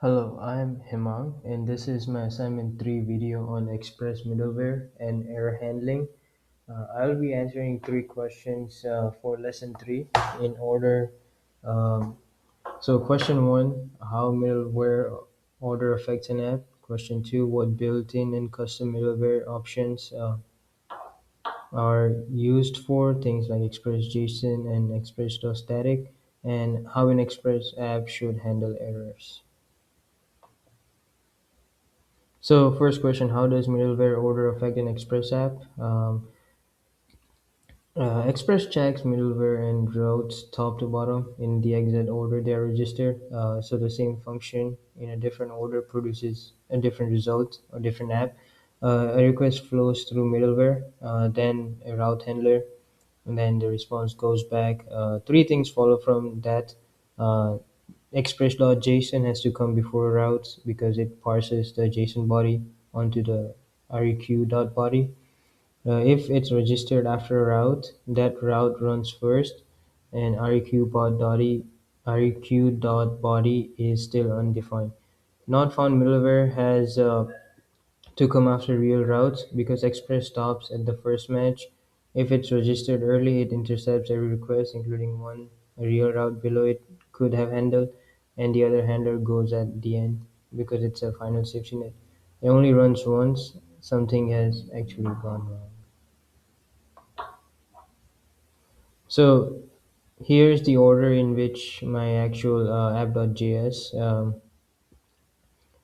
Hello, I'm Hemang, and this is my assignment 3 video on Express middleware and error handling. I'll be answering 3 questions for lesson 3 in order. Um, question 1: how middleware order affects an app. Question 2: what built-in and custom middleware options are used for things like Express.json and Express.static, and how an Express app should handle errors. So first question, how does middleware order affect an Express app? Express checks middleware and routes top to bottom in the exact order they are registered. So the same function in a different order produces a different result or different app. A request flows through middleware, then a route handler, and then the response goes back. Three things follow from that. Uh, Express.json has to come before routes because it parses the JSON body onto the req.body. If it's registered after a route, that route runs first, and req.body is still undefined. Not found middleware has to come after real routes because Express stops at the first match. If it's registered early, it intercepts every request, including one a real route below it could have handled, and the other handler goes at the end because it's a final safety net. It only runs once something has actually gone wrong. So here's the order in which my actual app.js.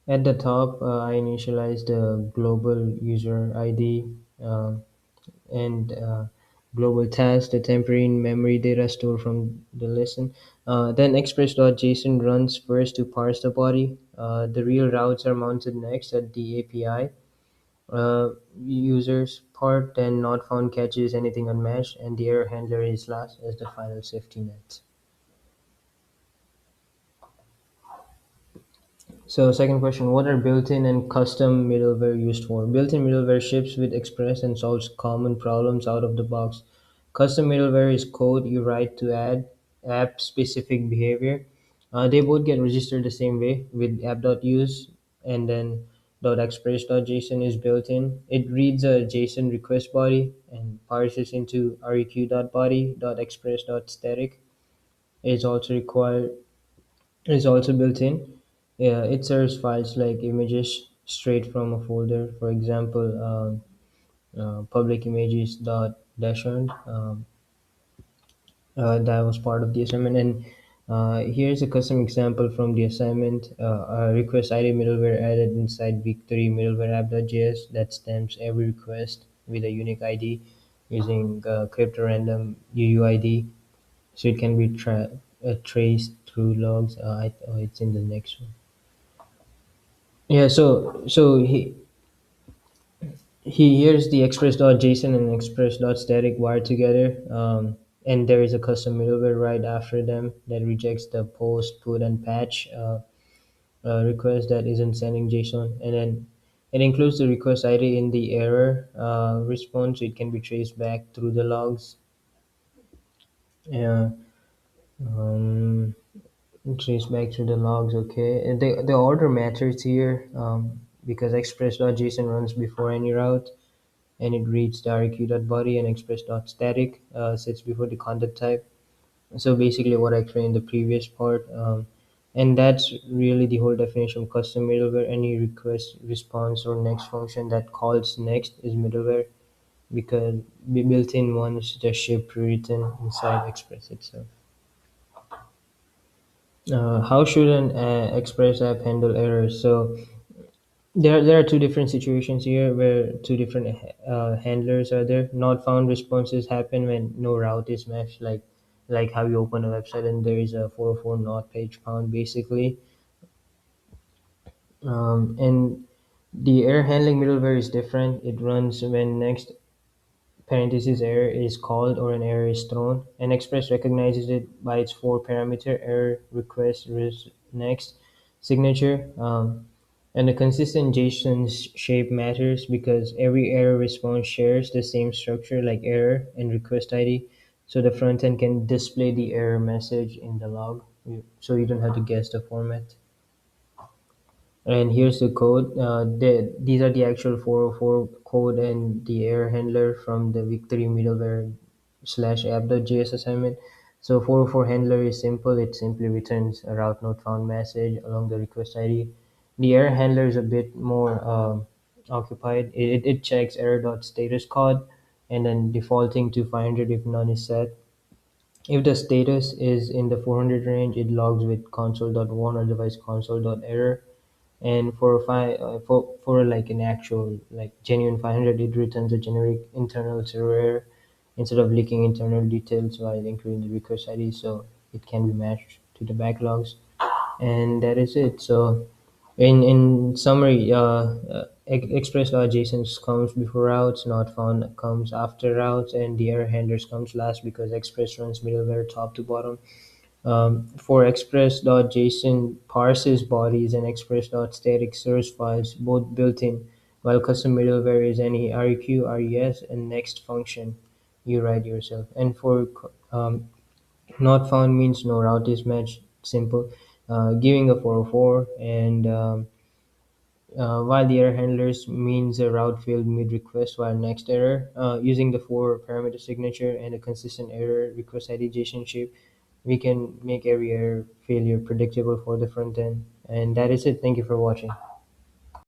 At the top, I initialize the global user ID and global task, the temporary memory data stored from the lesson. Then express.json runs first to parse the body. The real routes are mounted next at the API. Users part, then not found catches anything unmatched, and the error handler is last as the final safety net. So second question, what are built-in and custom middleware used for? Built-in middleware ships with Express and solves common problems out of the box. Custom middleware is code you write to add app-specific behavior. They both get registered the same way with app.use, and then .express.json is built in. It reads a JSON request body and parses into req.body. .express.static is also required is also built in. Yeah, it serves files like images straight from a folder. For example, public images dot dashboard. That was part of the assignment. And here's a custom example from the assignment. A request ID middleware added inside Victory middleware app.js that stamps every request with a unique ID using cryptorandom UUID, so it can be traced through logs. It's in the next one. Yeah, so here's the express.json and express.static wired together, and there is a custom middleware right after them that rejects the post, put, and patch request that isn't sending JSON, and then it includes the request ID in the error response, so it can be traced back through the logs. Yeah, um, trace back through the logs. Okay, and the order matters here because express.json runs before any route, and it reads the req.body, and express.static sits before the content type. So basically what I explained in the previous part, and that's really the whole definition of custom middleware. Any request response or next function that calls next is middleware because the built-in ones just ship pre-written inside express itself. How should an express app handle errors? So there are two different situations here where two different handlers are there. Not found responses happen when no route is matched, like how you open a website and there is a 404 not page found, basically. And the error handling middleware is different. It runs when next parenthesis error is called or an error is thrown, and Express recognizes it by its four parameter error request next signature. And the consistent JSON shape matters because every error response shares the same structure like error and request ID, so the front end can display the error message in the log, so you don't have to guess the format. And here's the code. These are the actual 404 code and the error handler from the victory middleware slash app.js assignment. So 404 handler is simple. It simply returns a route not found message along the request ID. The error handler is a bit more occupied. It checks error.status code and then defaulting to 500 if none is set. If the status is in the 400 range, it logs with console.warn, otherwise console.error. And for like an actual like genuine 500, it returns a generic internal server error instead of leaking internal details while including the request ID, so it can be matched to the backlogs. And that is it. So in summary, express.json comes before routes, not found comes after routes, and the error handlers comes last because express runs middleware top to bottom. For express.json parses bodies and express.static source files, both built in, while custom middleware is any req, res, and next function you write yourself. And for not found means no route is matched, simple, giving a 404. And while the error handlers means a route failed mid request while next error, using the four parameter signature and a consistent error request ID JSON shape, we can make every error failure predictable for the front end. And that is it. Thank you for watching.